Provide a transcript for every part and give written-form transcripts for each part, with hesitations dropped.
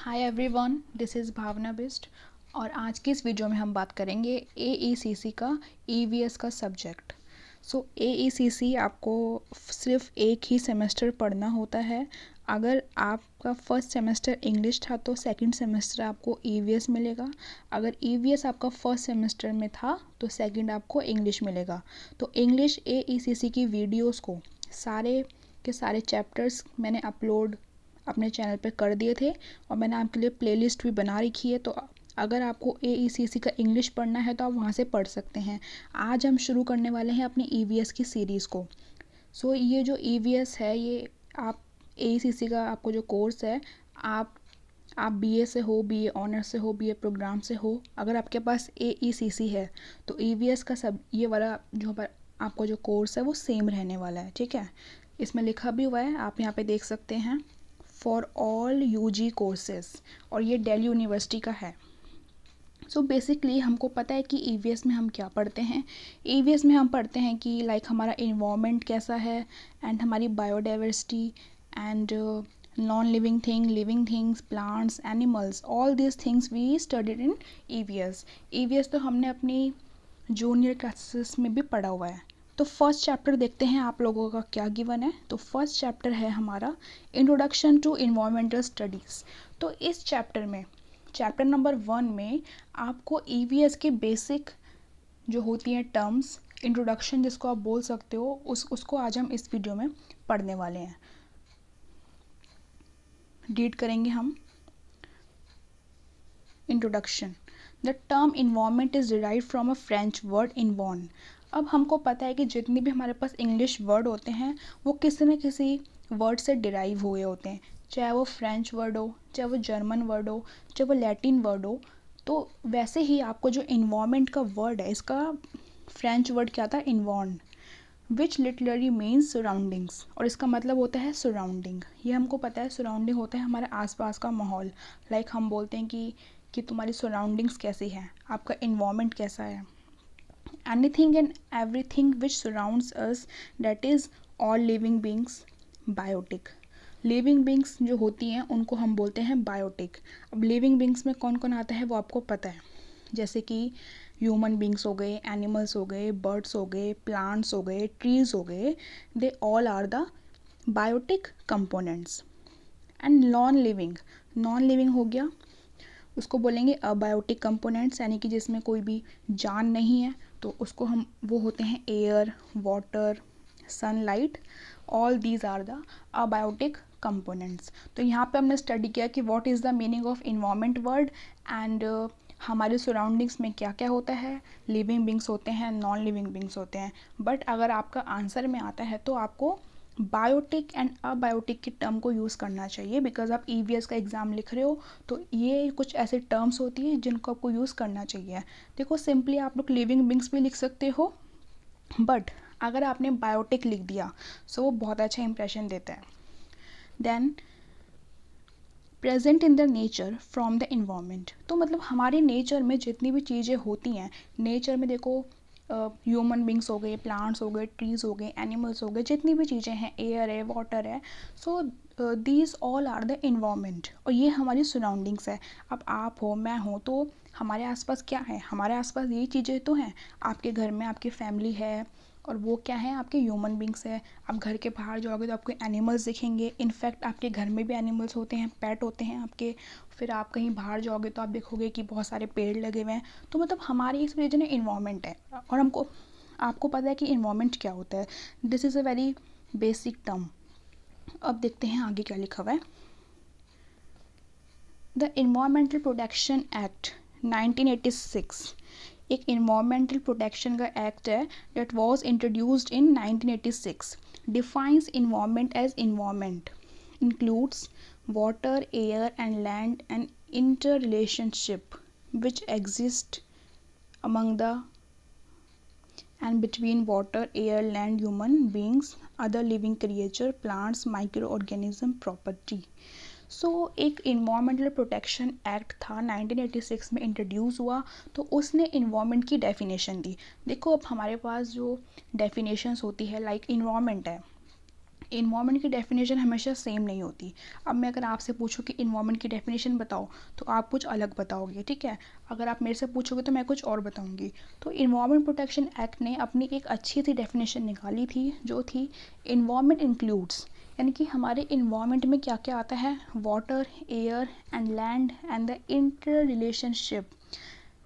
Hi everyone, this is भावना बिस्ट। और आज की इस वीडियो में हम बात करेंगे AECC का EVS का सब्जेक्ट। AECC आपको सिर्फ एक ही सेमेस्टर पढ़ना होता है। अगर आपका फर्स्ट सेमेस्टर इंग्लिश था तो सेकंड सेमेस्टर आपको EVS मिलेगा। अगर EVS आपका फर्स्ट सेमेस्टर में था तो सेकंड आपको इंग्लिश मिलेगा। तो इंग्लिश AECC की वीडियोस को सारे के सारे चैप्टर्स मैंने अपलोड अपने चैनल पे कर दिए थे और मैंने आपके लिए प्लेलिस्ट भी बना रखी है। तो अगर आपको AECC का इंग्लिश पढ़ना है तो आप वहाँ से पढ़ सकते हैं। आज हम शुरू करने वाले हैं अपनी EVS की सीरीज़ को। ये जो EVS है, ये आप AECC का आपको जो कोर्स है, आप BA से हो, BA ऑनर्स से हो, BA प्रोग्राम से हो, अगर आपके पास AECC है तो EVS का सब ये वाला जो आपको जो कोर्स है वो सेम रहने वाला है। ठीक है, इसमें लिखा भी हुआ है, आप यहाँ पे देख सकते हैं, फॉर ऑल UG कोर्सेज, और ये दिल्ली यूनिवर्सिटी का है। बेसिकली हमको पता है कि EVS में हम क्या पढ़ते हैं। EVS में हम पढ़ते हैं कि हमारा इन्वायरमेंट कैसा है, एंड हमारी biodiversity, and non living thing, living things, plants, animals, all these things we studied in EVS तो हमने अपनी जूनियर क्लासेस में भी पढ़ा हुआ है। तो फर्स्ट चैप्टर देखते हैं आप लोगों का क्या गिवन है। तो फर्स्ट चैप्टर है हमारा इंट्रोडक्शन टू इन्वायरमेंटल स्टडीज़। तो इस चैप्टर में, चैप्टर नंबर 1 में, आपको EVS के बेसिक जो होती हैं टर्म्स, इंट्रोडक्शन जिसको आप बोल सकते हो, उसको आज हम इस वीडियो में पढ़ने वाले हैं। रीड करेंगे हम। Introduction. The term environment is derive from a French word इन्वॉन। अब हमको पता है कि जितने भी हमारे पास इंग्लिश वर्ड होते हैं वो किसी न किसी वर्ड से डिराइव हुए होते हैं, चाहे वो फ्रेंच वर्ड हो, चाहे वो जर्मन वर्ड हो, चाहे वो लैटिन वर्ड हो। तो वैसे ही आपको जो इन्वायरमेंट का वर्ड है, इसका फ्रेंच वर्ड क्या था? इन्वॉन, विच लिटरली मीन्स सराउंडिंग्स, और इसका मतलब होता है सराउंडिंग। ये हमको पता है, सराउंडिंग होता है हमारे आसपास का माहौल। हम बोलते हैं कि तुम्हारी सराउंडिंग्स कैसी है, आपका इन्वायरमेंट कैसा है। Anything and everything which surrounds us, that is all living beings. Biotic, living beings जो होती हैं उनको हम बोलते हैं बायोटिक। अब लिविंग बींग्स में कौन कौन आता है वो आपको पता है, जैसे कि ह्यूमन बींग्स हो गए, एनिमल्स हो गए, बर्ड्स हो गए, प्लांट्स हो गए, ट्रीज़ हो गए, they all are the biotic components. And non living हो गया, उसको बोलेंगे अबायोटिक कंपोनेंट्स, यानी कि जिसमें कोई भी जान नहीं है, तो उसको हम वो होते हैं air, water, sunlight, all these are the abiotic components. तो यहाँ पे हमने स्टडी किया कि what is the meaning of environment word, and हमारे सराउंडिंग्स में क्या क्या होता है, लिविंग बींग्स होते हैं, नॉन लिविंग बींग्स होते हैं। बट अगर आपका आंसर में आता है तो आपको बायोटिक एंड अबायोटिक की टर्म को यूज़ करना चाहिए, बिकॉज आप EVS का एग्ज़ाम लिख रहे हो। तो ये कुछ ऐसे टर्म्स होती है जिनको आपको यूज़ करना चाहिए। देखो, सिंपली आप लोग लिविंग बींग्स भी लिख सकते हो, बट अगर आपने बायोटिक लिख दिया सो वो बहुत अच्छा इंप्रेशन देता है। Then present in the nature from the environment. तो मतलब हमारे नेचर में जितनी भी चीज़ें होती हैं, नेचर में देखो, ह्यूमन बींग्स हो गए, प्लांट्स हो गए, ट्रीज़ हो गए, एनिमल्स हो गए, जितनी भी चीज़ें हैं, एयर है, वाटर है, so these all are the environment, और ये हमारी सराउंडिंग्स है। अब आप हो, मैं हूँ, तो हमारे आसपास क्या है? हमारे आसपास यही चीज़ें तो हैं। आपके घर में आपकी फैमिली है, और वो क्या है? आपके ह्यूमन बींग्स है। आप घर के बाहर जाओगे तो आपको एनिमल्स दिखेंगे, इनफैक्ट आपके घर में भी एनिमल्स होते हैं, पेट होते हैं आपके। फिर आप कहीं बाहर जाओगे तो आप देखोगे कि बहुत सारे पेड़ लगे हुए हैं। तो मतलब हमारी इस रीजन में इन्वायरमेंट है, और आपको पता है कि इन्वायरमेंट क्या होता है। This is a very basic term. अब देखते हैं आगे क्या लिखा हुआ है। द इन्वायरमेंटल प्रोटेक्शन एक्ट 1986 एक इन्वायरमेंटल प्रोटेक्शन का एक्ट है, that was introduced in 1986, defines environment as environment includes water, air and land and inter relationship which exist among the and between water, air, land, human beings, other living creature, plants, microorganism, property. एक environmental protection act था 1986 में introduce हुआ। तो उसने environment की definition दी। देखो, अब हमारे पास जो डेफिनेशंस होती है, इन्वायरमेंट है, इन्वायरमेंट की डेफिनेशन हमेशा सेम नहीं होती। अब मैं अगर आपसे पूछूं कि इन्वायरमेंट की डेफिनेशन बताओ तो आप कुछ अलग बताओगे, ठीक है। अगर आप मेरे से पूछोगे तो मैं कुछ और बताऊंगी। तो इन्वायरमेंट प्रोटेक्शन एक्ट ने अपनी एक अच्छी सी डेफिनेशन निकाली थी, जो थी इन्वायरमेंट इंक्लूड्स, यानी कि हमारे इन्वायरमेंट में क्या क्या आता है, water, air and land and the inter relationship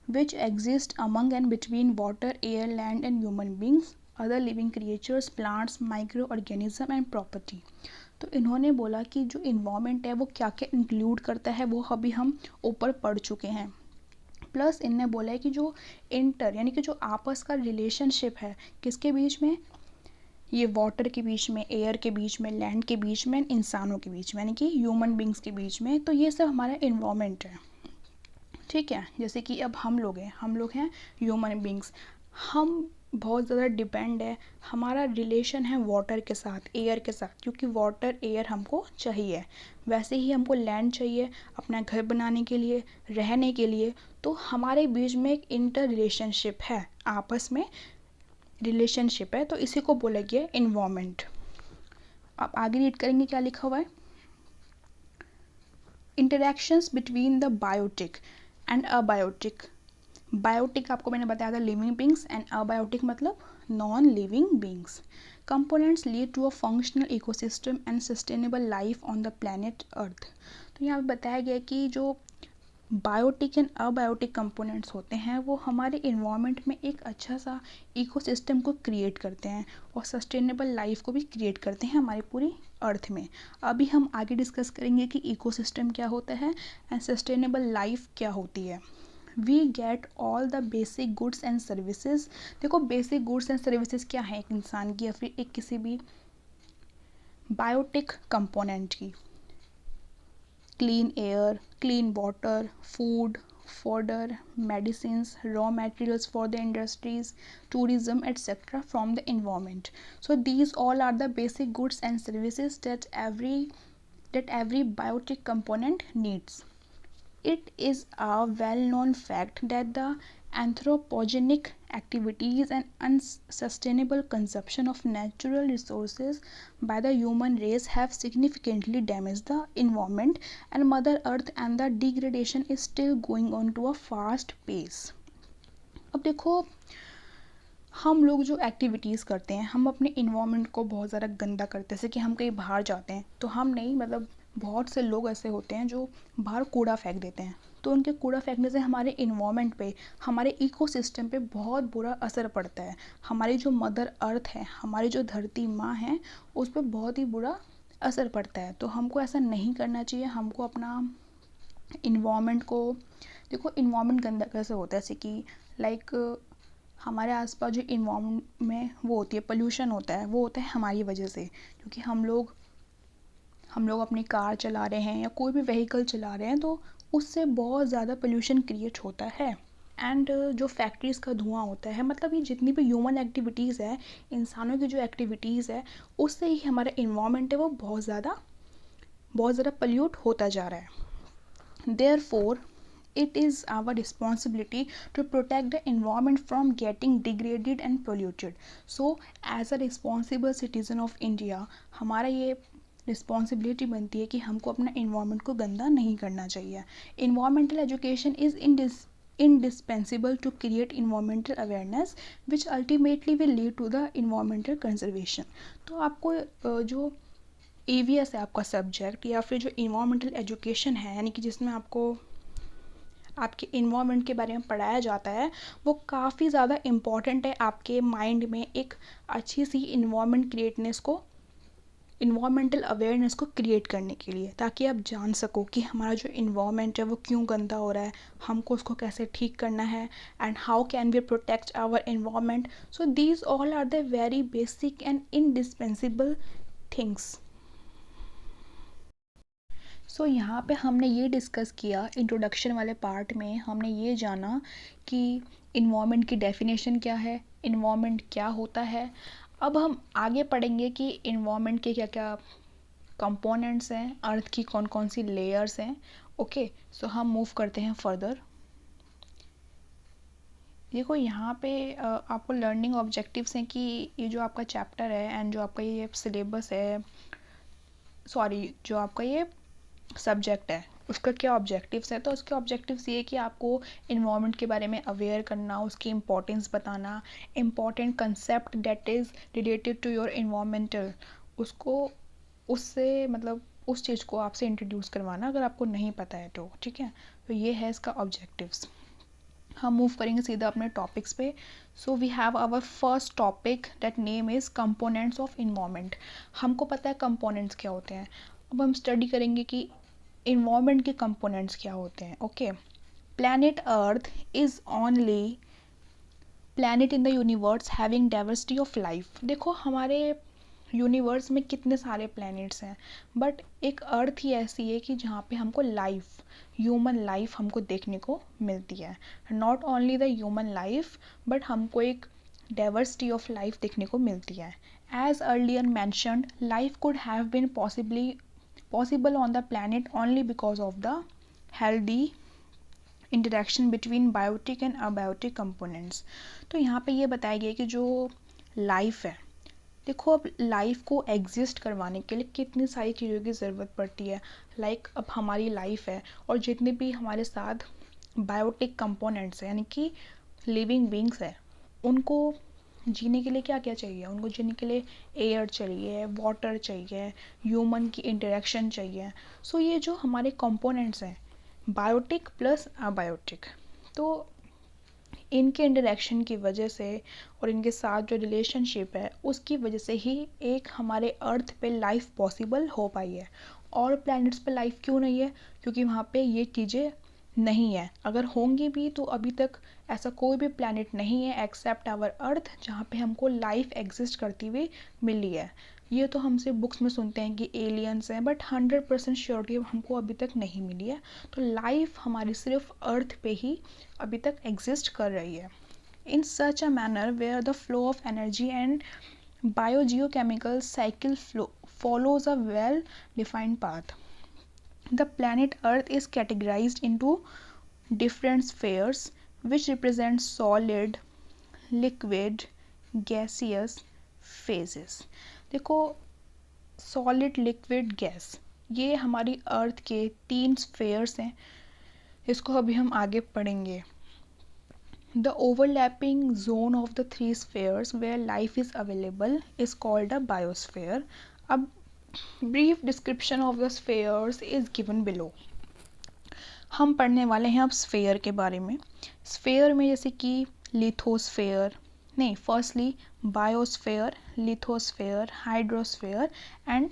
which exist among and between water, air, land and human beings, other living creatures, plants, microorganism and property। तो इन्होंने बोला कि जो इन्वायरमेंट है वो क्या क्या इंक्लूड करता है वो अभी हम ऊपर पढ़ चुके हैं। प्लस इनने बोला है कि जो इंटर यानी कि जो आपस का रिलेशनशिप है किसके बीच में, ये वाटर के बीच में, एयर के बीच में, लैंड के बीच में, इंसानों के बीच में, यानी कि ह्यूमन बींग्स के बीच में, तो ये सब हमारा इन्वायरमेंट है, ठीक है। जैसे कि अब हम लोग हैं ह्यूमन बींग्स, हम बहुत ज़्यादा डिपेंड है, हमारा रिलेशन है वाटर के साथ, एयर के साथ, क्योंकि वाटर एयर हमको चाहिए। वैसे ही हमको लैंड चाहिए अपना घर बनाने के लिए, रहने के लिए। तो हमारे बीच में एक इंटर रिलेशनशिप है, आपस में रिलेशनशिप है, तो इसी को बोला गया इन्वायरमेंट। आप आगे रीड करेंगे क्या लिखा हुआ है। Interactions between the biotic and abiotic. Biotic आपको मैंने बताया था लिविंग बींग्स, एंड अबायोटिक मतलब non living beings. Components lead to a functional ecosystem and sustainable life on the planet earth. तो यहाँ पे बताया गया कि जो बायोटिक एंड अबायोटिक कंपोनेंट्स होते हैं वो हमारे इन्वायरमेंट में एक अच्छा सा इकोसिस्टम को क्रिएट करते हैं और सस्टेनेबल लाइफ को भी क्रिएट करते हैं हमारी पूरी अर्थ में। अभी हम आगे डिस्कस करेंगे कि इकोसिस्टम क्या होता है एंड सस्टेनेबल लाइफ क्या होती है। We get all the basic goods and services. देखो बेसिक गुड्स एंड सर्विसेज क्या है एक इंसान की या फिर एक किसी भी बायोटिक कंपोनेंट की। Clean air, clean water, food, fodder, medicines, raw materials for the industries, tourism, etc. from the environment. So these all are the basic goods and services that every biotic component needs. It is a well-known fact that the anthropogenic activities and unsustainable consumption of natural resources by the human race have significantly damaged the environment and Mother Earth, and the degradation is still going on to a fast pace. अब देखो हम लोग जो activities करते हैं, हम अपने environment को बहुत ज़्यादा गंदा करते हैं। जैसे कि हम कहीं बाहर जाते हैं तो हम नहीं, मतलब बहुत से लोग ऐसे होते हैं जो बाहर कूड़ा फेंक देते हैं, तो उनके कूड़ा फेंकने से हमारे इन्वायरमेंट पे, हमारे इकोसिस्टम पे बहुत बुरा असर पड़ता है। हमारी जो मदर अर्थ है, हमारी जो धरती माँ है, उस पर बहुत ही बुरा असर पड़ता है। तो हमको ऐसा नहीं करना चाहिए। हमको अपना इन्वायरमेंट को, देखो इन्वायरमेंट गंदा कैसे होता है, जैसे कि लाइक हमारे आसपास जो इन्वायरमेंट में वो होती है पोल्यूशन होता है, वो होता है हमारी वजह से, क्योंकि हम लोग अपनी कार चला रहे हैं या कोई भी व्हीकल चला रहे हैं तो उससे बहुत ज़्यादा पोल्यूशन क्रिएट होता है। एंड जो फैक्ट्रीज़ का धुआं होता है, मतलब ये जितनी भी ह्यूमन एक्टिविटीज़ है, इंसानों की जो एक्टिविटीज़ है, उससे ही हमारा इन्वायरमेंट है वो बहुत ज़्यादा पोल्यूट होता जा रहा है। Therefore, it is our responsibility to protect the environment from getting degraded and polluted. So, as a responsible citizen of India, हमारा ये रिस्पॉन्सिबिलिटी बनती है कि हमको अपना इन्वायरमेंट को गंदा नहीं करना चाहिए। Environmental education is indispensable to create environmental awareness which ultimately will lead to the environmental conservation। तो आपको जो AVS है आपका सब्जेक्ट, या फिर जो इन्वायरमेंटल एजुकेशन है, यानी कि जिसमें आपको आपके इन्वायरमेंट के बारे में पढ़ाया जाता है, वो काफ़ी ज़्यादा इम्पॉर्टेंट है आपके माइंड में एक अच्छी सी इन्वायरमेंटल अवेयरनेस को क्रिएट करने के लिए, ताकि आप जान सको कि हमारा जो इन्वायरमेंट है वो क्यों गंदा हो रहा है, हमको उसको कैसे ठीक करना है, and how can we protect our environment. So these all are the very basic and indispensable things. So यहाँ पे हमने ये डिस्कस किया, इंट्रोडक्शन वाले पार्ट में हमने ये जाना कि इन्वायरमेंट की डेफिनेशन क्या है, इन्वायरमेंट क्या होता है। अब हम आगे पढ़ेंगे कि इन्वायरमेंट के क्या क्या कंपोनेंट्स हैं, अर्थ की कौन कौन सी लेयर्स हैं। ओके, सो हम मूव करते हैं फर्दर। देखो यहाँ पे आपको लर्निंग ऑब्जेक्टिव्स हैं कि ये जो आपका चैप्टर है एंड जो आपका ये सिलेबस है, सॉरी जो आपका ये सब्जेक्ट है उसका क्या ऑब्जेक्टिव्स है। तो उसके ऑब्जेक्टिव्स ये कि आपको इन्वायरमेंट के बारे में अवेयर करना, उसकी इम्पोर्टेंस बताना, important concept that is related to your environmental, उसको उससे मतलब उस चीज़ को आपसे इंट्रोड्यूस करवाना अगर आपको नहीं पता है तो, ठीक है। तो ये है इसका ऑब्जेक्टिव्स। हम मूव करेंगे सीधा अपने टॉपिक्स पे। So we have our first topic that name is components of environment. हमको पता है कंपोनेंट्स क्या होते हैं, अब हम स्टडी करेंगे कि इन्वायरमेंट के कंपोनेंट्स क्या होते हैं। Okay, planet earth is only planet in the universe having diversity of life. देखो हमारे यूनिवर्स में कितने सारे प्लैनेट्स हैं, बट एक अर्थ ही ऐसी है कि जहाँ पे हमको लाइफ, ह्यूमन लाइफ हमको देखने को मिलती है। Not only the human life but हमको एक डाइवर्सिटी ऑफ लाइफ देखने को मिलती है। As earlier mentioned, life could have been possible on the planet only because of the healthy interaction between biotic and abiotic components. तो यहाँ पे ये बताया गया कि जो लाइफ है, देखो अब लाइफ को एग्जिस्ट करवाने के लिए कितनी सारी चीज़ों की ज़रूरत पड़ती है। लाइक अब हमारी लाइफ है और जितने भी हमारे साथ बायोटिक कंपोनेंट्स हैं यानी कि लिविंग बींग्स है, उनको जीने के लिए क्या क्या चाहिए, उनको जीने के लिए एयर चाहिए, वाटर चाहिए, ह्यूमन की इंटरेक्शन चाहिए। सो ये जो हमारे कंपोनेंट्स हैं बायोटिक प्लस अबायोटिक, तो इनके इंटरेक्शन की वजह से और इनके साथ जो रिलेशनशिप है उसकी वजह से ही एक हमारे अर्थ पे लाइफ पॉसिबल हो पाई है। और प्लैनेट्स पे लाइफ क्यों नहीं है, क्योंकि वहाँ पे ये चीज़ें नहीं है। अगर होंगी भी तो अभी तक ऐसा कोई भी प्लैनेट नहीं है एक्सेप्ट आवर अर्थ जहाँ पे हमको लाइफ एग्जिस्ट करती हुई मिली है। ये तो हमसे बुक्स में सुनते हैं कि एलियंस हैं, बट 100% श्योरिटी हमको अभी तक नहीं मिली है। तो लाइफ हमारी सिर्फ अर्थ पे ही अभी तक एग्जिस्ट कर रही है। In such a manner where the flow of energy and biogeochemical cycle follows a well defined path. The planet Earth is categorized into different spheres which represent solid, liquid, gaseous phases. देखो solid, liquid, gas, ये हमारी अर्थ के 3 spheres हैं। इसको अभी हम आगे पढ़ेंगे। The overlapping zone of the 3 spheres where life is available is called a biosphere. अब brief description of the spheres is given below. हम पढ़ने वाले हैं अब स्फेयर के बारे में। स्फेयर में जैसे कि लिथोस्फेयर, नहीं firstly biosphere, lithosphere, hydrosphere and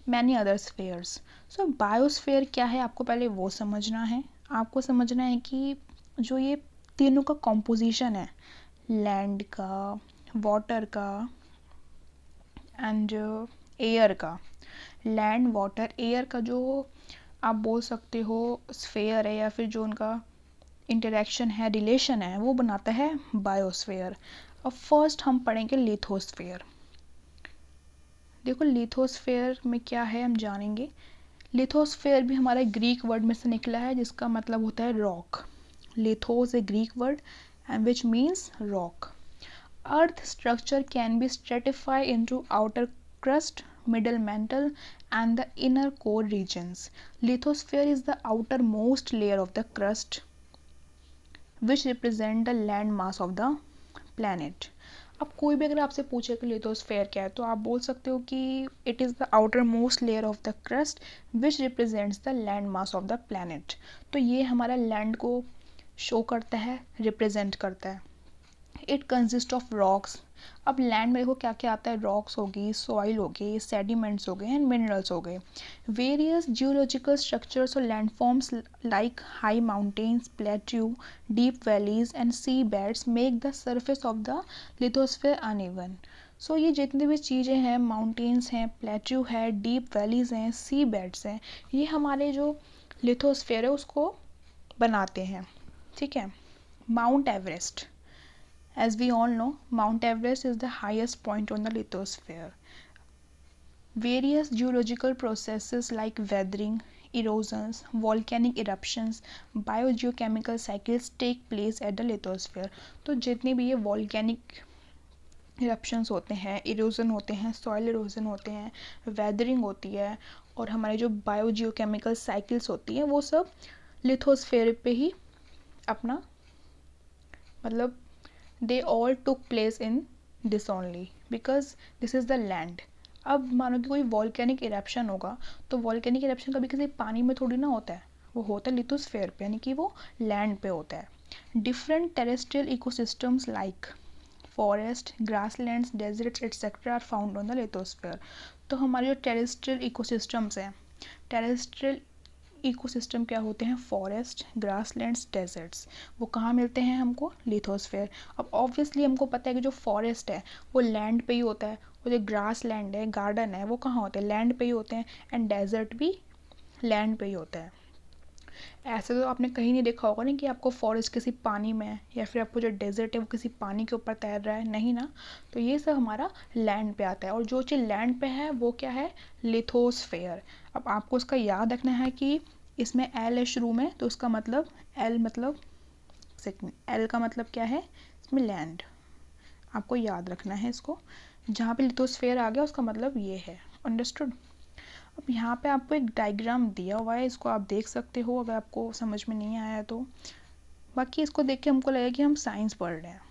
many other spheres. So biosphere क्या है आपको पहले वो समझना है। आपको समझना है कि जो ये तीनों का कॉम्पोजिशन है, लैंड का, वाटर का एंड एयर का, लैंड वाटर एयर का जो आप बोल सकते हो स्फेयर है या फिर जो उनका इंटरेक्शन है, रिलेशन है, वो बनाता है बायोस्फेयर। अब फर्स्ट हम पढ़ेंगे लिथोस्फेयर। देखो लिथोस्फेयर में क्या है हम जानेंगे। लिथोस्फेयर भी हमारा ग्रीक वर्ड में से निकला है जिसका मतलब होता है रॉक। लिथोस a Greek word and which means rock. Earth structure can be stratified into outer crust, middle mantle and the inner core regions. Lithosphere is the outermost layer of the crust which represent the land mass of the planet. अब कोई भी अगर आपसे पूछे कि lithosphere क्या है तो आप बोल सकते हो कि it is the outer most layer of the crust which represents the land mass of the planet. तो ये हमारा लैंड को शो करता है, रिप्रेजेंट करता है। It consist of rocks. अब लैंड में देखो क्या क्या आता है, रॉक्स होगी, सॉइल हो गई, सेडिमेंट्स हो गए एंड मिनरल्स हो गए। वेरियस जियोलॉजिकल स्ट्रक्चर्स और landforms like high mountains, plateau, deep valleys and sea beds make the surface of the lithosphere uneven. So ये जितनी भी चीज़ें हैं, माउंटेन्स हैं, प्लेट्यू है, डीप वैलीज हैं, सी बेड्स हैं, ये हमारे जो लिथोस्फेयर है उसको बनाते हैं, ठीक है। Mount Everest, as we all know, Mount Everest is the highest point on the lithosphere. Various geological processes like weathering, erosions, volcanic eruptions, biogeochemical cycles take place at the lithosphere। तो जितने भी ये volcanic eruptions होते हैं, erosion होते हैं, soil erosion होते हैं, weathering होती है, और हमारे जो biogeochemical cycles होती हैं वो सब lithosphere पे ही अपना मतलब they all took place in this only because this is the land। अब मानो कि कोई वॉल्केनिक इरप्शन होगा, तो वॉल्केनिक इरप्शन कभी किसी पानी में थोड़ी ना होता है, वो होता है लिथोस्फेयर पे, यानी कि वो लैंड पे होता है। Different terrestrial ecosystems like forest, grasslands, deserts etcetera are found on the lithosphere. तो हमारे जो टेरेस्ट्रियल इकोसिस्टम्स हैं, टेरेस्ट्रियल इकोसिस्टम क्या होते हैं? फॉरेस्ट, ग्रासलैंड्स, डेजर्ट्स, वो कहाँ मिलते हैं हमको? लिथोस्फेयर। अब ऑब्वियसली हमको पता है कि जो फॉरेस्ट है वो लैंड पे ही होता है, वो जो ग्रास लैंड है, गार्डन है, वो कहाँ होते हैं? लैंड पे ही होते हैं, एंड डेजर्ट भी लैंड पे ही होता है। ऐसे तो आपने कहीं नहीं देखा होगा ना कि आपको फॉरेस्ट किसी पानी में है, या फिर आपको जो डेजर्ट है वो किसी पानी के ऊपर तैर रहा है, नहीं ना। तो ये सब हमारा लैंड पे आता है, और जो चीज़ लैंड पे है वो क्या है? लिथोस्फेयर। अब आपको इसका याद रखना है कि इसमें एल है शुरू में, तो उसका मतलब एल मतलब सेकंड, एल का मतलब क्या है? इसमें लैंड, आपको याद रखना है इसको। जहाँ पे लिथोस्फेयर आ गया उसका मतलब ये है। अंडरस्टूड? अब यहाँ पे आपको एक डायग्राम दिया हुआ है, इसको आप देख सकते हो अगर आपको समझ में नहीं आया तो। बाकी इसको देख के हमको लगा कि हम साइंस पढ़ रहे हैं,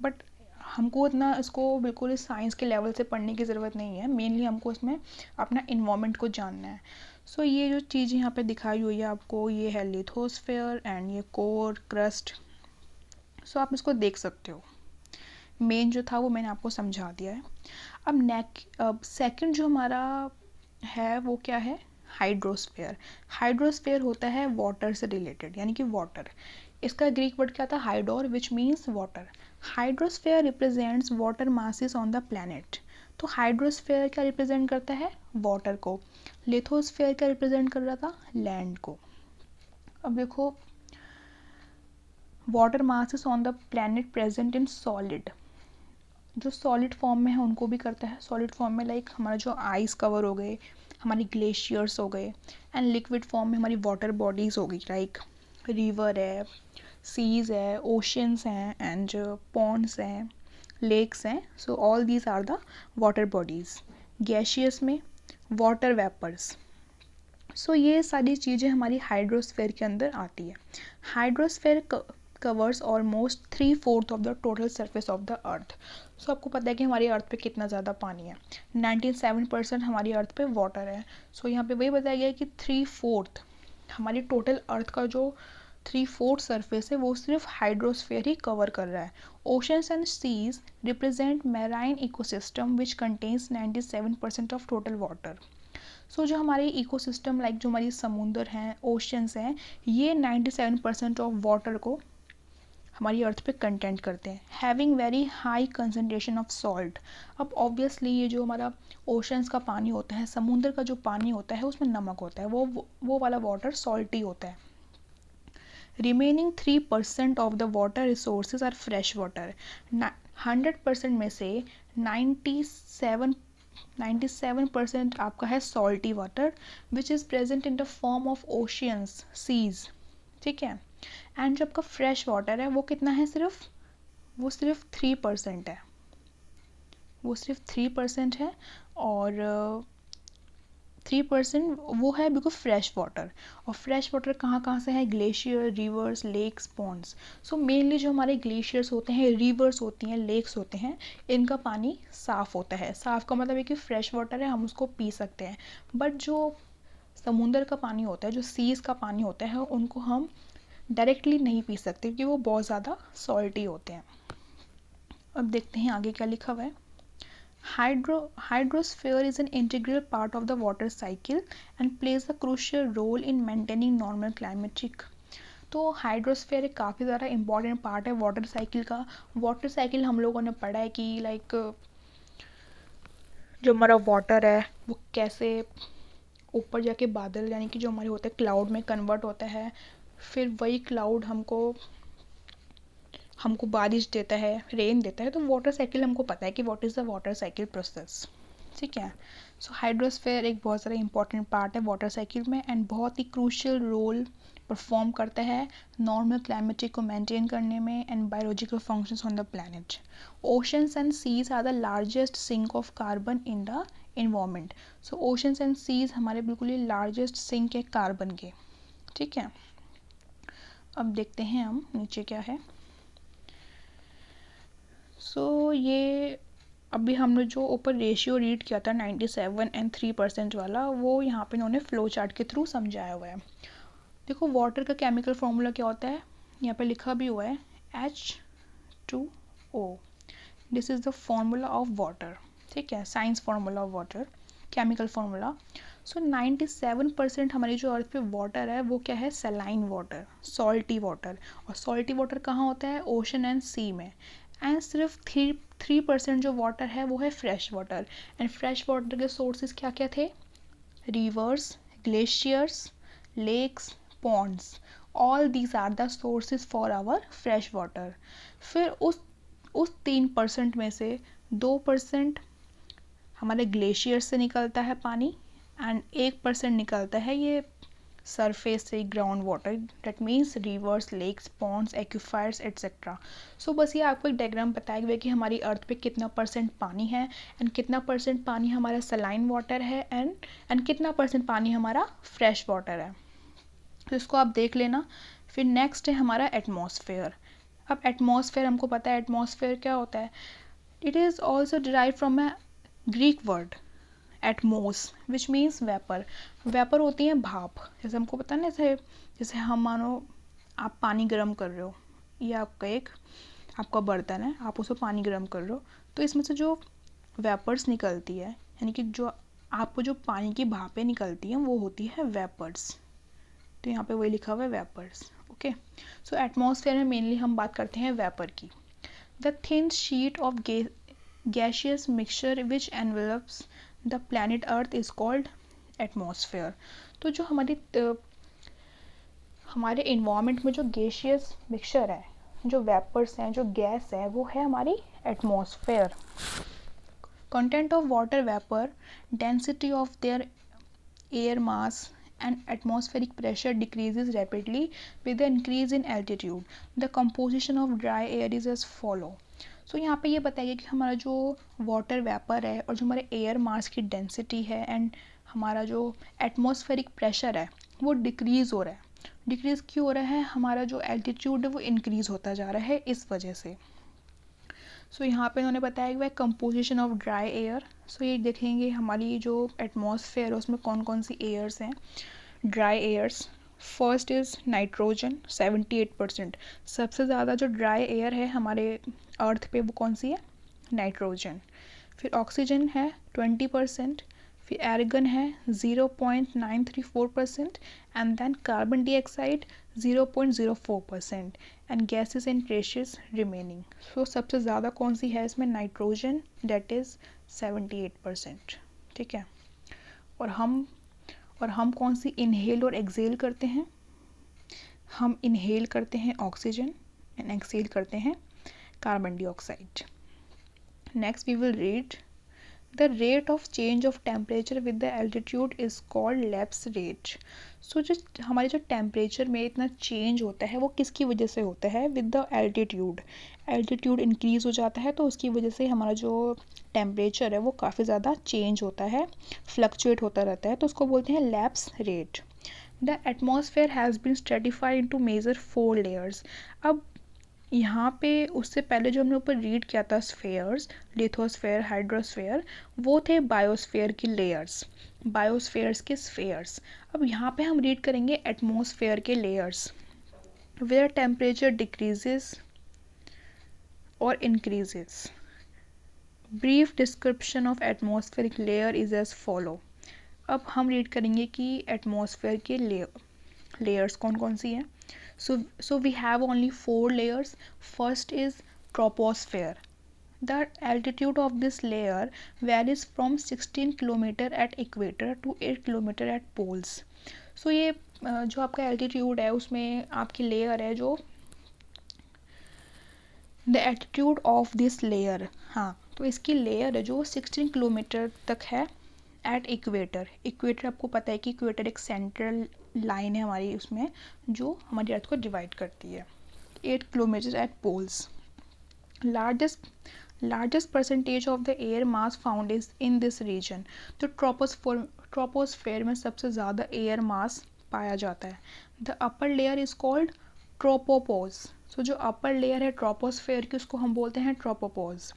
बट हमको इतना इसको बिल्कुल इस साइंस के लेवल से पढ़ने की ज़रूरत नहीं है। मेनली हमको इसमें अपना इन्वायरमेंट को जानना है। सो ये जो चीज़ यहाँ पे दिखाई हुई है आपको, ये है लिथोस्फेयर एंड ये कोर, क्रस्ट। सो आप इसको देख सकते हो। मेन जो था वो मैंने आपको समझा दिया है। अब सेकंड जो हमारा है वो क्या है? हाइड्रोस्फेयर। हाइड्रोस्फेयर होता है वाटर से रिलेटेड, यानी कि वाटर। इसका ग्रीक वर्ड क्या था? हाइडोर, which means water. Hydrosphere represents water masses on the planet. तो हाइड्रोस्फेयर क्या रिप्रेजेंट करता है? वाटर को। लिथोस्फेयर क्या रिप्रेजेंट कर रहा था? लैंड को। अब देखो, water masses on the planet present in solid, जो सॉलिड फॉर्म में है उनको भी करता है। सॉलिड फॉर्म में लाइक हमारा जो आइस कवर हो गए, हमारी ग्लेशियर्स हो गए, एंड लिक्विड फॉर्म में हमारी वाटर बॉडीज़ हो गई, लाइक रिवर है, सीज है, ओशंस हैं, एंड पॉन्ड्स हैं, लेक्स हैं। So all these are the water bodies. Gaseous में वाटर वेपर्स। सो ये सारी चीज़ें हमारी हाइड्रोस्फेयर के अंदर आती है। Hydrosphere covers almost 3/4 of the total surface of the earth. So आपको पता है कि हमारी अर्थ पे कितना ज़्यादा पानी है। 97% हमारी अर्थ पे वाटर है। सो यहाँ पे वही बताया गया है कि 3/4 हमारी टोटल अर्थ का जो 3/4 सरफेस है वो सिर्फ हाइड्रोस्फेयर ही कवर कर रहा है। Oceans and seas represent marine ecosystem which contains 97% of total water. So जो हमारे इकोसिस्टम लाइक जो हमारी समुंदर हैं, ओशंस हैं, ये 97% ऑफ वाटर को हमारी अर्थ पे कंटेंट करते हैं। Having very high concentration of salt. अब ऑब्वियसली ये जो हमारा ओशंस का पानी होता है, समुंदर का जो पानी होता है उसमें नमक होता है, वो वाला वाटर सॉल्टी होता है। Remaining 3% of the water resources are fresh water. 100% में से 97% आपका है salty water which is present in the form of oceans, seas. ठीक है। एंड जो आपका फ्रेश वाटर है वो कितना है? वो सिर्फ 3% है। वो सिर्फ 3% है, और 3% वो है बिल्कुल फ्रेश वाटर। और फ्रेश वाटर कहाँ कहाँ से है? Glacier, rivers, lakes, ponds. So mainly जो हमारे ग्लेशियर्स होते हैं, रिवर्स होती हैं, लेक्स होते हैं, इनका पानी साफ़ होता है। साफ़ का मतलब है कि फ्रेश वाटर है, हम उसको पी सकते हैं। बट जो समुंदर का पानी होता है, जो सीज़ का पानी होता है, उनको हम डायरेक्टली नहीं पी सकते क्योंकि वो बहुत ज़्यादा सॉल्टी होते हैं। अब देखते हैं आगे क्या लिखा हुआ है। Hydrosphere is an integral part of the water cycle and plays a crucial role in maintaining normal climatic. तो हाइड्रोस्फेयर एक काफ़ी ज़्यादा इंपॉर्टेंट पार्ट है वाटर साइकिल का। वाटर साइकिल हम लोगों ने पढ़ा है कि लाइक जो हमारा वाटर है वो कैसे ऊपर जाके बादल, यानी कि जो हमारे होते हैं क्लाउड में कन्वर्ट होता है, फिर वही क्लाउड हमको बारिश देता है, रेन देता है। तो वाटर साइकिल हमको पता है कि what is the water cycle process. ठीक है। सो हाइड्रोस्फीयर एक बहुत ज़्यादा इंपॉर्टेंट पार्ट है वाटर साइकिल में एंड बहुत ही क्रूशियल रोल परफॉर्म करता है नॉर्मल क्लाइमेट को मेंटेन करने में and biological functions on the planet. Oceans and seas are the largest sink of carbon in the environment. So oceans and seas हमारे बिल्कुल ही लार्जेस्ट सिंक है कार्बन के, ठीक है। अब देखते हैं हम नीचे क्या है। सो ये अभी हमने जो ऊपर रेशियो रीड किया था 97 एंड 3% वाला, वो यहाँ पे इन्होंने फ्लो चार्ट के थ्रू समझाया हुआ है। देखो वाटर का केमिकल फॉर्मूला क्या होता है, यहाँ पे लिखा भी हुआ है H2O। This is the formula of water, ठीक है, science formula of water, chemical formula. So 97% हमारी जो अर्थ पे वाटर है वो क्या है, सलाइन वाटर, सॉल्टी वाटर। और सॉल्टी वाटर कहाँ होता है, ओशन एंड सी में। एंड सिर्फ 3% जो वाटर है वो है fresh water. And fresh water के सोर्सेज क्या क्या थे, rivers, glaciers, lakes, ponds, all these are the sources for our fresh water। फिर उस 3% में से 2% हमारे ग्लेशियर से निकलता है पानी एंड 1% निकलता है ये सरफेस से ground water, that means rivers, lakes, ponds, aquifers etcetera. So बस ये आपको एक डायग्राम बताया गया कि हमारी अर्थ पे कितना परसेंट पानी है एंड कितना परसेंट पानी हमारा सलाइन वाटर है एंड कितना परसेंट पानी हमारा फ्रेश वाटर है। तो इसको आप देख लेना। फिर नेक्स्ट है हमारा एटमॉस्फेयर। अब एटमॉस्फेयर हमको पता है एटमॉस्फेयर क्या होता है, it is also derive from A Greek word Atmos which means vapour. Vapour होती है भाप, जैसे हमको पता है ना, जैसे हम मानो आप पानी गर्म कर रहे हो, ये आपका बर्तन है, आप उसमें पानी गर्म कर रहे हो, तो इसमें से जो वेपर्स निकलती है, यानी कि जो आपको जो पानी की भापें निकलती हैं वो होती है वेपर्स। तो यहाँ पे वही लिखा हुआ है वेपर्स, ओके। सो एटमॉस्फेयर में मेनली हम बात करते हैं वेपर की। The thin sheet of gaseous mixture which envelopes the planet earth is called atmosphere. तो जो हमारे इन्वायरमेंट में जो गैशियस मिक्सचर है, जो वेपर्स हैं, जो गैस है, वो है हमारी atmosphere. Content of water vapour, density of their air mass and atmospheric pressure decreases rapidly with the increase in altitude. The composition of dry air is as follow. So यहाँ पे ये बताइए कि हमारा जो वाटर वेपर है और जो हमारे एयर मास की डेंसिटी है एंड हमारा जो एटमॉस्फेरिक प्रेशर है वो डिक्रीज़ हो रहा है। डिक्रीज़ क्यों हो रहा है, हमारा जो एल्टीट्यूड है वो इंक्रीज़ होता जा रहा है इस वजह से। सो यहाँ पे उन्होंने बताया कि वह composition of dry air. So ये देखेंगे हमारी जो एटमॉस्फेयर है उसमें कौन कौन सी एयर्स हैं, dry airs. First is nitrogen 78%। सबसे ज़्यादा जो ड्राई एयर है हमारे अर्थ पे वो कौन सी है, नाइट्रोजन। फिर ऑक्सीजन है 20%। फिर एर्गन है 0.934% and then carbon dioxide 0.04% and gases and traces remaining. So सबसे ज़्यादा कौन सी है इसमें, नाइट्रोजन, डेट इज़ 78%, ठीक है। और हम कौन सी इनहेल और एक्सेल करते हैं, हम इनहेल करते हैं ऑक्सीजन एंड एक्सेल करते हैं carbon dioxide. Next we will read the rate of change of temperature with the altitude is called lapse rate. So जो हमारे जो टेम्परेचर में इतना चेंज होता है वो किसकी वजह से होता है, with the altitude. Altitude increase हो जाता है तो उसकी वजह से हमारा जो टेम्परेचर है वो काफ़ी ज़्यादा चेंज होता है, फ्लक्चुएट होता रहता है, तो उसको बोलते हैं lapse rate. The atmosphere has been stratified into major 4 layers. अब यहाँ पे उससे पहले जो हमने ऊपर रीड किया था स्फेयर्स, लिथोस्फेयर, हाइड्रोस्फेयर, वो थे बायोस्फेयर की लेयर्स, बायोस्फेयर्स के स्फेयर्स। अब यहाँ पे हम रीड करेंगे एटमॉस्फेयर के लेयर्स, वेयर टेम्परेचर डिक्रीजेस और increases. Brief description of atmospheric layer is as follow. अब हम रीड करेंगे कि एटमॉस्फेयर के लेयर्स कौन कौन सी हैं। So we have only 4 layers. First is troposphere. The altitude of this layer varies from 16 km at equator to 8 km at poles. So ये जो आपका altitude है उसमें आपकी layer है जो the altitude of this layer, हाँ, तो इसकी layer है जो 16 किलोमीटर तक है एट इक्वेटर। इक्वेटर आपको पता है कि इक्वेटर एक सेंट्रल लाइन है हमारी उसमें जो हमारी अर्थ को डिवाइड करती है। 8 kilometre at poles. Largest percentage of the air mass found is in this region. तो ट्रोपोस्फेयर में सबसे ज़्यादा एयर मास पाया जाता है। The upper layer is called tropopause. So जो अपर लेयर है ट्रोपोस्फेयर की उसको हम बोलते हैं tropopause.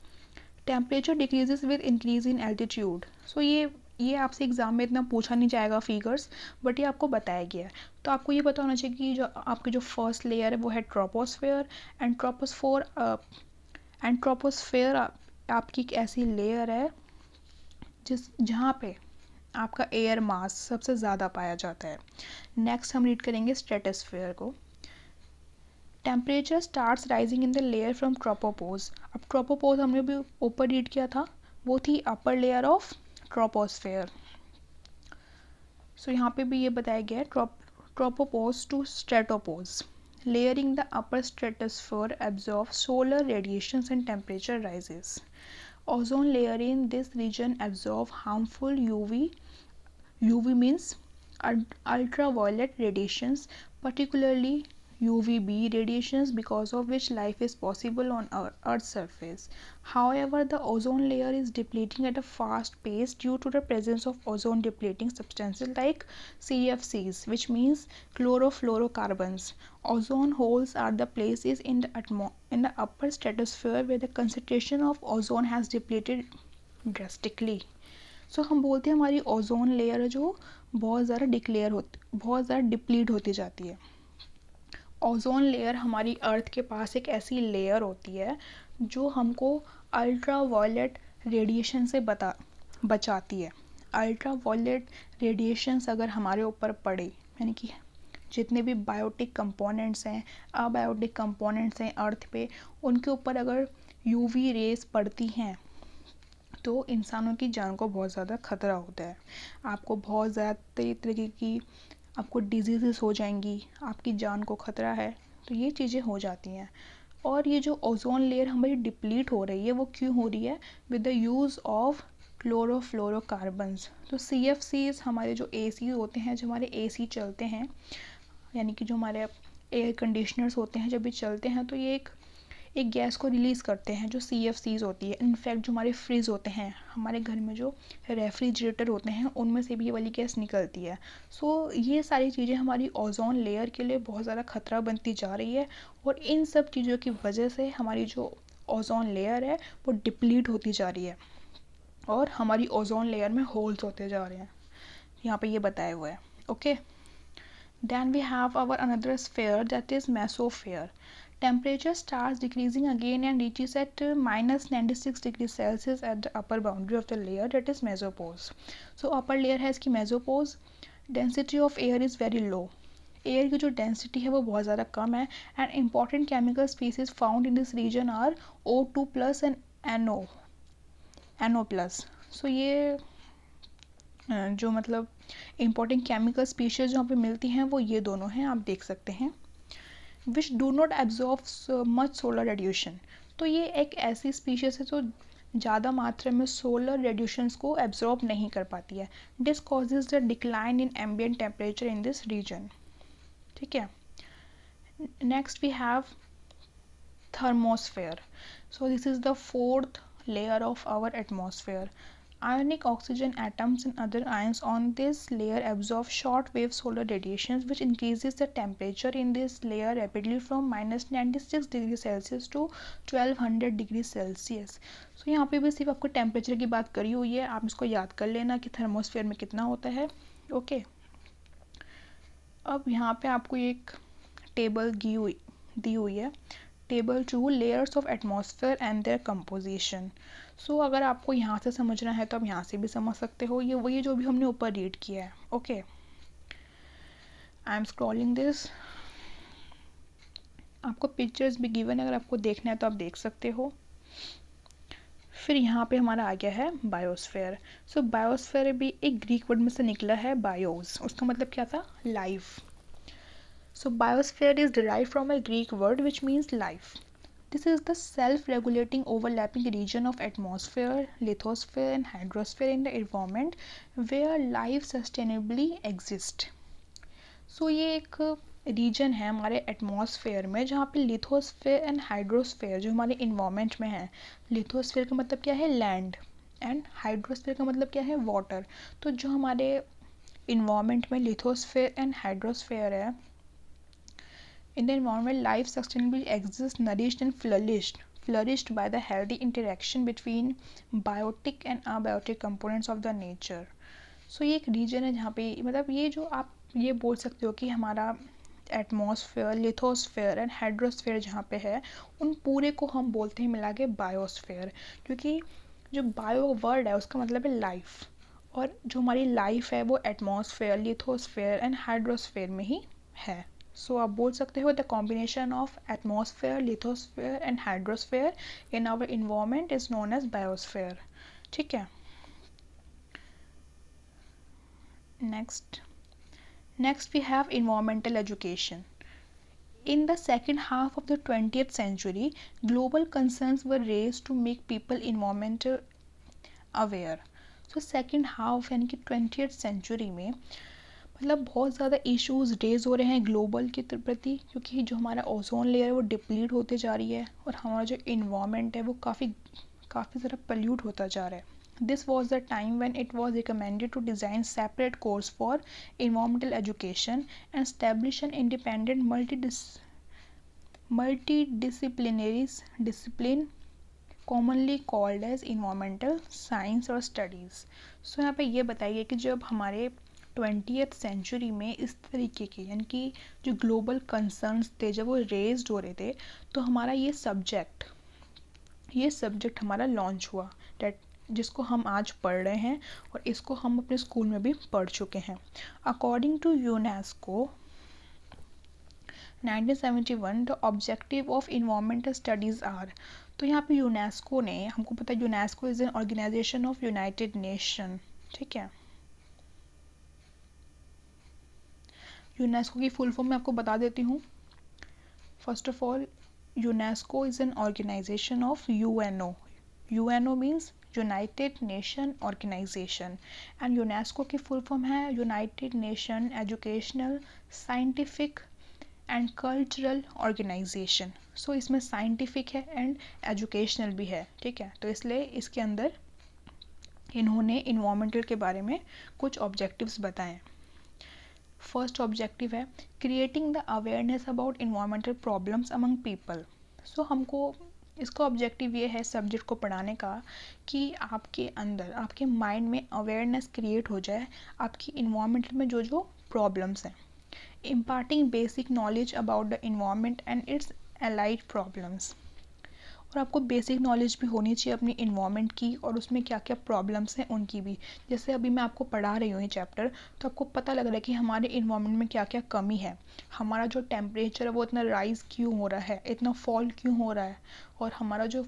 Temperature decreases with increase in altitude. So ये आपसे एग्जाम में इतना पूछा नहीं जाएगा फिगर्स, बट ये आपको बताया गया है। तो आपको ये पता होना चाहिए कि जो आपकी जो फर्स्ट लेयर है वो है ट्रोपोस्फेयर। एंड ट्रोपोस्फेयर आपकी एक ऐसी लेयर है जहाँ पे आपका एयर मास सबसे ज़्यादा पाया जाता है। नेक्स्ट हम रीड करेंगे स्ट्रेटोस्फेयर को। Temperature starts rising in the layer from tropopause. अब ट्रोपोपोज हमने भी ऊपर रीड किया था, वो थी अपर लेयर ऑफ ट्रोपोस्फेयर। सो यहाँ पे भी ये बताया गया है ट्रोपोपोज to स्ट्रेटोपोज। Layering the upper stratosphere absorbs solar radiations and temperature rises. Ozone layer in this region absorb harmful UV means ultraviolet radiations, particularly UVB radiations, because of which life is possible on Earth's surface. However, the ozone layer is depleting at a fast pace due to the presence of ozone depleting substances like CFCs, which means chlorofluorocarbons. Ozone holes are the places in the upper stratosphere where the concentration of ozone has depleted drastically. सो हम बोलते हैं हमारी ozone layer जो बहुत ज़्यादा deplete होती जाती है। ओजोन लेयर हमारी अर्थ के पास एक ऐसी लेयर होती है जो हमको अल्ट्रा वायलेट रेडिएशन से बचाती है। अल्ट्रा वायलेट रेडिएशंस अगर हमारे ऊपर पड़े, यानी कि जितने भी बायोटिक कंपोनेंट्स हैं, अबायोटिक कंपोनेंट्स हैं अर्थ पे, उनके ऊपर अगर यूवी रेज पड़ती हैं तो इंसानों की जान को बहुत ज़्यादा ख़तरा होता है। आपको बहुत ज़्यादा तरीके की आपको डिजीज़ हो जाएंगी, आपकी जान को ख़तरा है, तो ये चीज़ें हो जाती हैं। और ये जो ओजोन लेयर हमारी डिप्लीट हो रही है वो क्यों हो रही है? With the use of chlorofluorocarbons. तो CFCs हमारे जो AC होते हैं, जो हमारे AC चलते हैं, यानी कि जो हमारे एयर कंडीशनर्स होते हैं जब भी चलते हैं तो ये एक गैस को रिलीज़ करते हैं जो CFCs होती है। इनफैक्ट जो हमारे फ्रिज होते हैं, हमारे घर में जो रेफ्रिजरेटर होते हैं, उनमें से भी ये वाली गैस निकलती है। सो ये सारी चीज़ें हमारी ओजोन लेयर के लिए बहुत ज़्यादा ख़तरा बनती जा रही है और इन सब चीज़ों की वजह से हमारी जो ओजोन लेयर है वो डिप्लीट होती जा रही है और हमारी ओजोन लेयर में होल्स होते जा रहे हैं। यहाँ पे ये बताया हुआ है। Okay, then we have our another sphere that is mesosphere. Temperature starts decreasing again and reaches at minus 96 degrees Celsius at the upper boundary of the layer, that is mesopause. So upper layer है इसकी mesopause. Density of air is very low. एयर की जो density है वो बहुत ज़्यादा कम है and important chemical species found in this region are O2+ and NO+. So ये जो मतलब इम्पॉर्टेंट केमिकल स्पीशीज जहाँ पे मिलती हैं वो ये दोनों हैं, आप देख सकते हैं। Which do not absorb much solar radiation. तो ये एक ऐसी स्पीशीज है जो ज़्यादा मात्रा में सोलर रेडिएशंस को एब्जॉर्ब नहीं कर पाती है। This causes the decline in ambient temperature in this region. ठीक है, next we have thermosphere. So this is the fourth layer of our atmosphere. Ionic oxygen atoms and other ions on this layer absorb short-wave solar radiations, which increases the temperature in this layer rapidly from minus 96 degrees Celsius to 1200 degrees Celsius. So यहाँ पे भी सिर्फ आपको temperature की बात करी हुई है, आप इसको याद कर लेना कि थर्मोस्फेयर में कितना होता है। ओके, अब यहाँ पे आपको एक टेबल दी हुई है, table 2 layers of atmosphere and their composition. So अगर आपको यहाँ से समझना है तो आप यहाँ से भी समझ सकते हो, ये वही जो भी हमने ऊपर रीड किया है। Okay, I am scrolling this, आपको पिक्चर्स भी गिवन है, अगर आपको देखना है तो आप देख सकते हो। फिर यहाँ पे हमारा आ गया है बायोस्फेयर। सो बायोस्फेयर भी एक ग्रीक वर्ड में से निकला है बायोस, उसका मतलब क्या था? Life. So biosphere is derived from a Greek word which means life. This is the self-regulating overlapping region of atmosphere, lithosphere and hydrosphere in the environment where life sustainably exists. सो ये एक reason है हमारे atmosphere में जहाँ पे lithosphere and hydrosphere जो हमारे environment में है. लिथोस्फेयर का मतलब क्या है, लैंड, एंड हाइड्रोस्फेयर का मतलब क्या है, वाटर. तो जो हमारे इन्वायरमेंट में लिथोस्फेयर एंड हाइड्रोस्फेयर है, in the environment life sustainably exists, nourished and flourished by the healthy interaction between biotic and abiotic components of the nature. So ये एक रीजन है जहाँ पे मतलब ये जो आप ये बोल सकते हो कि हमारा एटमॉस्फेयर, लिथोस्फेयर एंड हाइड्रोस्फेयर जहाँ पे है उन पूरे को हम बोलते हैं मिला के बायोस्फेयर, क्योंकि जो बायो वर्ड है उसका मतलब है लाइफ, और जो हमारी लाइफ है वो एटमॉस्फेयर, लिथोस्फेयर एंड हाइड्रोस्फेयर में ही है. सो आप बोल सकते हो the combination of atmosphere, lithosphere and hydrosphere in our environment is known as biosphere. ठीक है. Next we have environmental education. In the second half of the 20th century, global concerns were raised to make people environmental aware. So second half यानी कि 20th century में मतलब बहुत ज़्यादा issues raise हो रहे हैं ग्लोबल के प्रति, क्योंकि जो हमारा ओजोन लेयर है वो डिप्लीट होते जा रही है और हमारा जो इन्वायरमेंट है वो काफ़ी ज़्यादा पोल्यूट होता जा रहा है. This was the time when it was recommended to design separate course for environmental education and establish an independent multidisciplinary discipline commonly called as environmental science or studies. So यहाँ पे ये बताइए कि जब हमारे 20th सेंचुरी में इस तरीके के यानी कि जो ग्लोबल कंसर्न्स थे जब वो रेज्ड हो रहे थे तो हमारा ये सब्जेक्ट हमारा लॉन्च हुआ, डेट जिसको हम आज पढ़ रहे हैं और इसको हम अपने स्कूल में भी पढ़ चुके हैं. According to UNESCO 1971 the objective of environmental studies are. तो यहाँ पे यूनेस्को ने, हमको पता है UNESCO is an organisation of United Nation. ठीक है. यूनेस्को की फुल फॉर्म मैं आपको बता देती हूँ. First of all, UNESCO is an organisation of UNO. UNO means united nation organization and UNESCO की फुल फॉर्म है United nation educational, scientific and cultural organization. So इसमें साइंटिफिक है एंड एजुकेशनल भी है. ठीक है. तो इसलिए इसके अंदर इन्होंने इन्वायरमेंटल के बारे में कुछ ऑब्जेक्टिव्स बताए. फर्स्ट ऑब्जेक्टिव है creating the awareness about environmental problems among people. So हमको इसका ऑब्जेक्टिव ये है सब्जेक्ट को पढ़ाने का कि आपके अंदर, आपके माइंड में अवेयरनेस क्रिएट हो जाए आपकी इन्वायरमेंट में जो जो प्रॉब्लम्स हैं. Imparting basic knowledge about the environment and it's allied problems. और आपको बेसिक नॉलेज भी होनी चाहिए अपनी इन्वायरमेंट की और उसमें क्या क्या प्रॉब्लम्स हैं उनकी भी. जैसे अभी मैं आपको पढ़ा रही हूँ ये चैप्टर, तो आपको पता लग रहा है कि हमारे इन्वायरमेंट में क्या क्या कमी है, हमारा जो टेम्परेचर है वो इतना राइज क्यों हो रहा है, इतना फॉल क्यों हो रहा है, और हमारा जो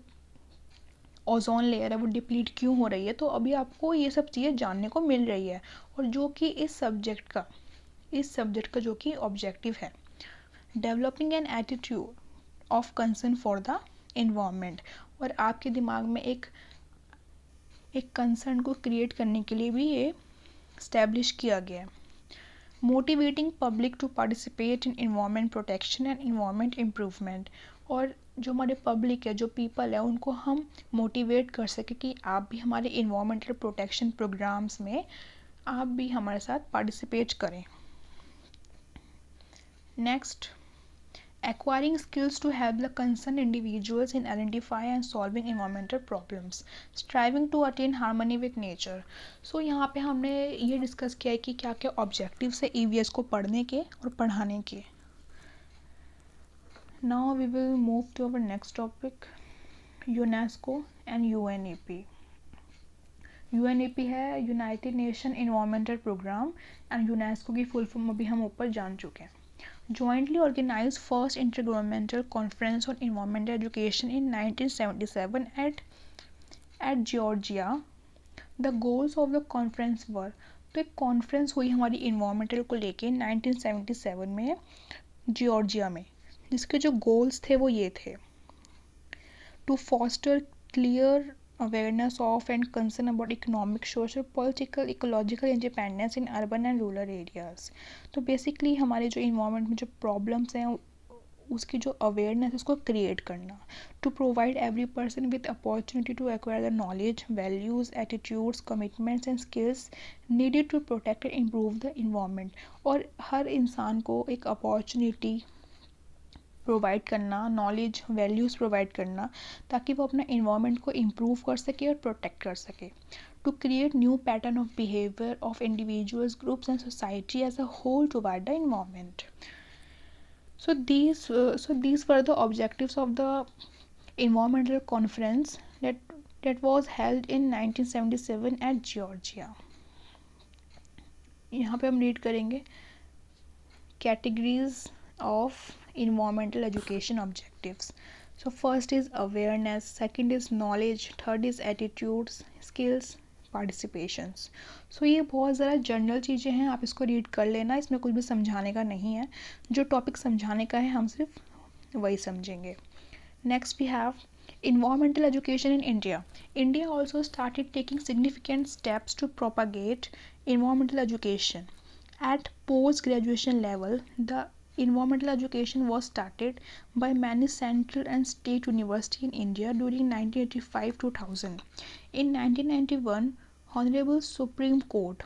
ओजोन लेयर है वो डिप्लीट क्यों हो रही है. तो अभी आपको ये सब चीज़ें जानने को मिल रही है, और जो कि इस सब्जेक्ट का जो कि ऑब्जेक्टिव है developing an attitude of concern for the environment. और आपके दिमाग में एक कंसर्न को क्रिएट करने के लिए भी ये स्टैब्लिश किया गया है. Motivating public to participate in environment protection and environment improvement. और जो हमारे पब्लिक है, जो पीपल है, उनको हम मोटिवेट कर सके कि आप भी हमारे इन्वायरमेंटल प्रोटेक्शन प्रोग्राम्स में आप भी हमारे साथ पार्टिसिपेट करें. Next, acquiring skills to help the concerned individuals in identify and solving environmental problems, striving to attain harmony with nature. So यहाँ पे हमने ये डिस्कस किया है कि क्या क्या ऑब्जेक्टिव्स है EVS को पढ़ने के और पढ़ाने के. Now we will move to our next topic, UNESCO and UNEP. UNEP है United Nation environmental programme and UNESCO की फुल फॉर्म अभी हम ऊपर जान चुके हैं. Jointly organized first intergovernmental conference on environmental education in 1977 at Georgia. The goals of the conference were, तो एक कॉन्फ्रेंस हुई हमारी इन्वायरमेंटल को लेके 1977 में जॉर्जिया में, जिसके जो गोल्स थे वो ये थे. to foster clear awareness of and concern about economic, social, political, ecological independence in urban and rural areas. तो बेसिकली हमारे जो इन्वायरमेंट में जो प्रॉब्लम्स हैं उसकी जो अवेयरनेस उसको क्रिएट करना, to provide every person with opportunity to acquire the knowledge, values, attitudes, commitments and skills needed to protect and improve the environment. और हर इंसान को एक अपॉर्चुनिटी प्रोवाइड करना, नॉलेज, वैल्यूज़ प्रोवाइड करना, ताकि वो अपना इन्वायरमेंट को इम्प्रूव कर सके और प्रोटेक्ट कर सके, to create new pattern of behaviour of individuals, groups and society as a whole toward the environment. So these were the objectives of the environmental conference that was held in 1977 at Georgia. यहाँ पे हम read करेंगे categories of environmental education objectives. So first is awareness, second is knowledge, third is attitudes, skills, participations. सो ये बहुत ज़रा general चीज़ें हैं, आप इसको रीड कर लेना, इसमें कुछ भी समझाने का नहीं है, जो टॉपिक समझाने का है हम सिर्फ वही समझेंगे. Next we have environmental education in India. India also started taking significant steps to propagate environmental education. At post-graduation level, the environmental education was started by many central and state universities in India during 1985-2000. In 1991, Honorable Supreme Court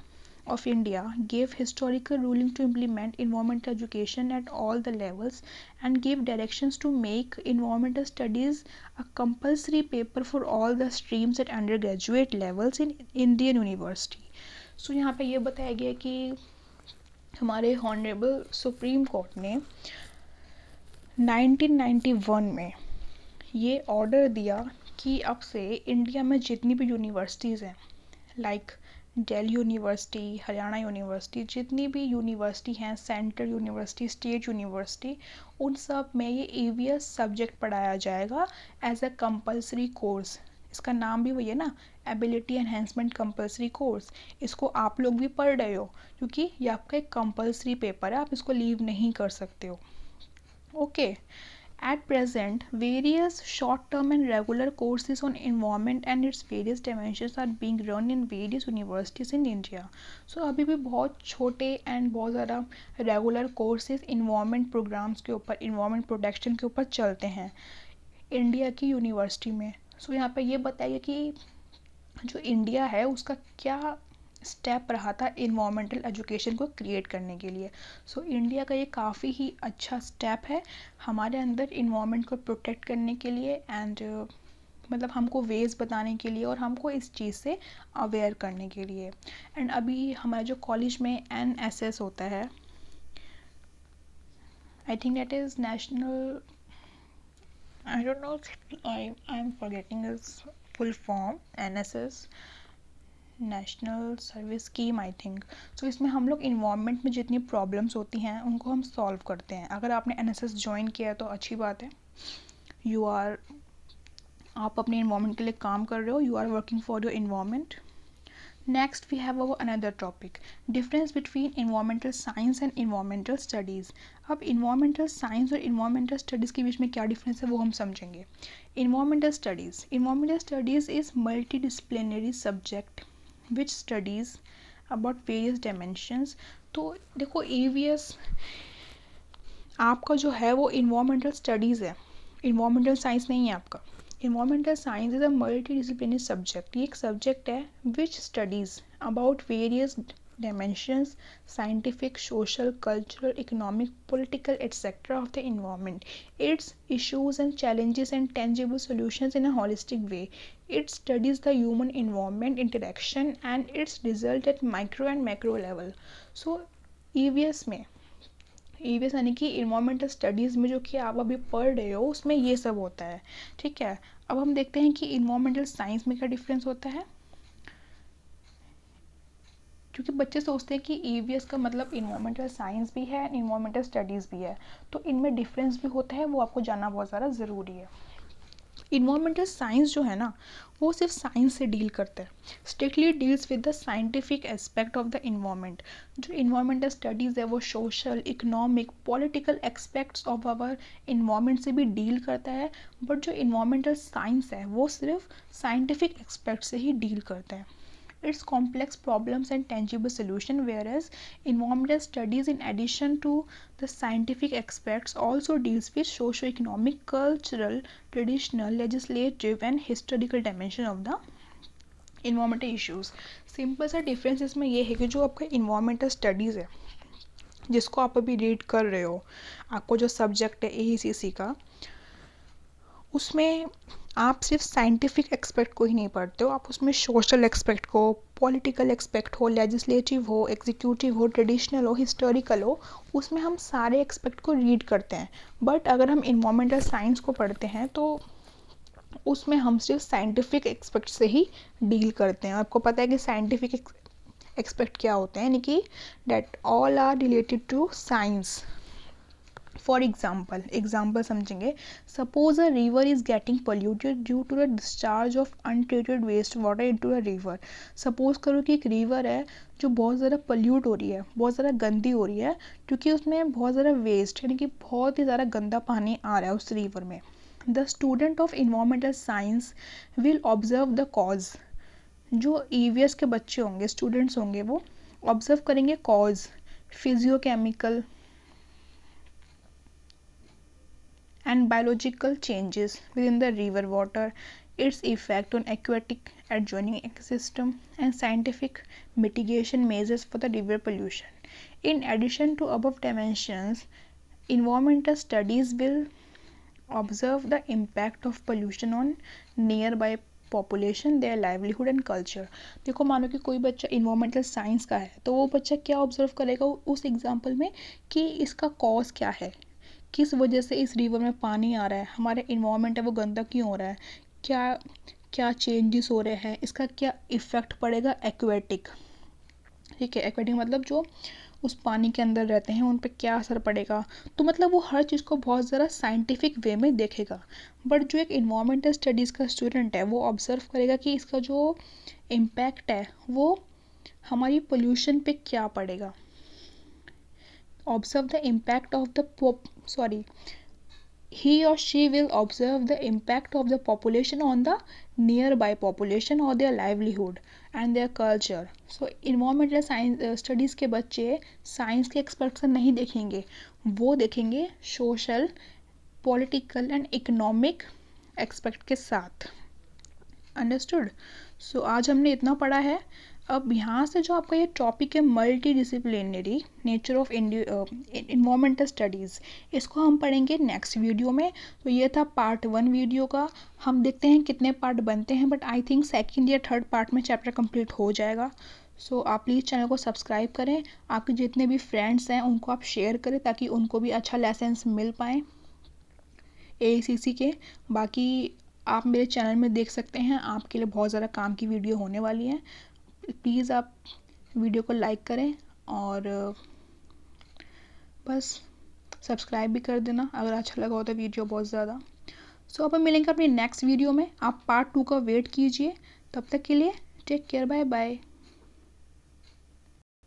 of India gave historical ruling to implement environmental education at all the levels and gave directions to make environmental studies a compulsory paper for all the streams at undergraduate levels in Indian University. So यहाँ पे ये बताया गया कि हमारे honourable supreme court ने 1991 में ये ऑर्डर दिया कि अब से इंडिया में जितनी भी यूनिवर्सिटीज़ हैं, like Delhi university, Haryana university, जितनी भी यूनिवर्सिटी हैं, सेंट्रल यूनिवर्सिटी, स्टेट यूनिवर्सिटी, उन सब में ये ईवीएस सब्जेक्ट पढ़ाया जाएगा एज अ कंपलसरी कोर्स. इसका नाम भी वही है ना, एबिलिटी एनहेंसमेंट कंपलसरी कोर्स. इसको आप लोग भी पढ़ रहे हो क्योंकि ये आपका एक कंपलसरी पेपर है, आप इसको लीव नहीं कर सकते हो. Okay. At present, various short-term and regular courses on environment and its various dimensions are being run in various universities in India. So अभी भी बहुत छोटे and बहुत ज़्यादा regular courses environment programs के ऊपर, environment protection के ऊपर चलते हैं इंडिया की यूनिवर्सिटी में. So यहाँ पे ये बताइए कि जो इंडिया है उसका क्या स्टेप रहा था इन्वामेंटल एजुकेशन को क्रिएट करने के लिए. सो इंडिया का ये काफ़ी ही अच्छा स्टेप है हमारे अंदर इन्वामेंट को प्रोटेक्ट करने के लिए एंड मतलब हमको वेज बताने के लिए और हमको इस चीज़ से अवेयर करने के लिए. एंड अभी हमारे जो कॉलेज में NSS होता है, I think that is national, I don't know, I am forgetting is full form, NSS, national service scheme I think. So इसमें हम लोग इन्वायरमेंट में जितनी प्रॉब्लम्स होती हैं उनको हम सॉल्व करते हैं. अगर आपने NSS ज्वाइन किया है तो अच्छी बात है, आप अपने इन्वायरमेंट के लिए काम कर रहे हो, you are working for your environment. Next we have our another topic, difference between environmental science and environmental studies. अब इन्वायरमेंटल साइंस और इन्वायरमेंटल स्टडीज़ के बीच में क्या डिफरेंस है वो हम समझेंगे. Environmental studies is multi disciplinary subject which studies about various dimensions. तो देखो EVS आपका जो है वो इन्वायरमेंटल स्टडीज़ है, इन्वायरमेंटल साइंस नहीं है आपका. Environmental science is a multi disciplinary subject. ये एक सब्जेक्ट है which studies about various dimensions, scientific, social, cultural, economic, political, etc. of the environment, its issues and challenges and tangible solutions in a holistic way. It studies the human environment interaction and its result at micro and macro level. So EVS में, EVS यानी कि environmental studies में जो कि आप अभी पढ़ रहे हो उसमें ये सब होता है. ठीक है. अब हम देखते हैं कि इन्वायरमेंटल साइंस में क्या डिफरेंस होता है, क्योंकि बच्चे सोचते हैं कि EVS का मतलब इन्वायरमेंटल साइंस भी है एंड इन्वायरमेंटल स्टडीज़ भी है, तो इनमें डिफरेंस भी होता है, वो आपको जानना बहुत ज़्यादा ज़रूरी है. इन्वायरमेंटल साइंस जो है ना वो सिर्फ साइंस से डील करता है, strictly deals with the scientific aspect of the environment. जो इन्वायरमेंटल स्टडीज़ है वो social, economic, political aspects of our environment से भी डील करता है, बट जो इन्वायरमेंटल साइंस है वो सिर्फ साइंटिफिक एस्पेक्ट से ही डील करता है। Its complex problems and tangible solution, whereas environmental studies in addition to the scientific aspects also deals with socio-economic, cultural, traditional, legislative and historical dimension of the environmental issues। Simple सा difference इसमें ये है कि जो आपका environmental studies है जिसको आप अभी रीड कर रहे हो, आपको जो सब्जेक्ट है AECC का, उसमें आप सिर्फ साइंटिफिक एक्सपेक्ट को ही नहीं पढ़ते हो, आप उसमें सोशल एक्सपेक्ट को, पॉलिटिकल एक्सपेक्ट हो, लेजिस्लेटिव हो, एग्जीक्यूटिव हो, ट्रेडिशनल हो, हिस्टोरिकल हो, उसमें हम सारे एक्सपेक्ट को रीड करते हैं। बट अगर हम इन्वायरमेंटल साइंस को पढ़ते हैं तो उसमें हम सिर्फ साइंटिफिक एक्सपेक्ट से ही डील करते हैं। आपको पता है कि साइंटिफिक एक्सपेक्ट क्या होते हैं, यानी कि that all are related to science. For example समझेंगे, suppose a river is getting polluted due to the discharge of untreated waste water into the river. Suppose करो कि एक रिवर है जो बहुत ज़्यादा पोल्यूट हो रही है, बहुत ज़्यादा गंदी हो रही है, क्योंकि उसमें बहुत ज़्यादा वेस्ट यानी कि बहुत ही ज़्यादा गंदा पानी आ रहा है उस रिवर में। The student of environmental science will observe the cause. जो EVS के बच्चे होंगे, स्टूडेंट्स होंगे, वो ऑब्जर्व करेंगे cause, physiochemical and biological changes within the river water, its effect on aquatic adjoining ecosystem, and scientific mitigation measures for the river pollution. In addition to above dimensions, environmental studies will observe the impact of pollution on nearby population, their livelihood and culture. देखो, मानो कि कोई बच्चा environmental science का है तो वो बच्चा क्या ऑब्जर्व करेगा उस एग्जाम्पल में कि इसका कॉज क्या है, किस वजह से इस रिवर में पानी आ रहा है, हमारे इन्वायरमेंट है वो गंदा क्यों हो रहा है, क्या क्या चेंजेस हो रहे हैं, इसका क्या इफ़ेक्ट पड़ेगा एक्वेटिक। ठीक है, एक्वेटिक मतलब जो उस पानी के अंदर रहते हैं उन पर क्या असर पड़ेगा। तो मतलब वो हर चीज़ को बहुत ज़्यादा साइंटिफिक वे में देखेगा। बट जो एक इन्वायरमेंटल स्टडीज़ का स्टूडेंट है वो ऑब्जर्व करेगा कि इसका जो इम्पैक्ट है वो हमारी पोल्यूशन पे क्या पड़ेगा। observe the impact of the he or she will observe the impact of the population on the nearby population or their livelihood and their culture। so environmental science studies के बच्चे science के expert से नहीं देखेंगे, वो देखेंगे social, political and economic expect के साथ। अंडरस्टूड। सो आज हमने इतना पढ़ा है। अब यहाँ से जो आपका ये टॉपिक है multi disciplinary nature of environmental studies, इसको हम पढ़ेंगे नेक्स्ट वीडियो में। तो ये था पार्ट 1 वीडियो का। हम देखते हैं कितने पार्ट बनते हैं, बट आई थिंक सेकंड या थर्ड पार्ट में चैप्टर कंप्लीट हो जाएगा। सो आप प्लीज़ चैनल को सब्सक्राइब करें, आपके जितने भी फ्रेंड्स हैं उनको आप शेयर करें ताकि उनको भी अच्छा लेसन्स मिल पाएँ AECC के। बाकी आप मेरे चैनल में देख सकते हैं, आपके लिए बहुत ज़्यादा काम की वीडियो होने वाली है। प्लीज़ आप वीडियो को लाइक करें और बस सब्सक्राइब भी कर देना अगर अच्छा लगा हो तो वीडियो बहुत ज़्यादा। सो अब हम मिलेंगे अपनी नेक्स्ट वीडियो में। आप पार्ट 2 का वेट कीजिए। तब तक के लिए टेक केयर, बाय बाय।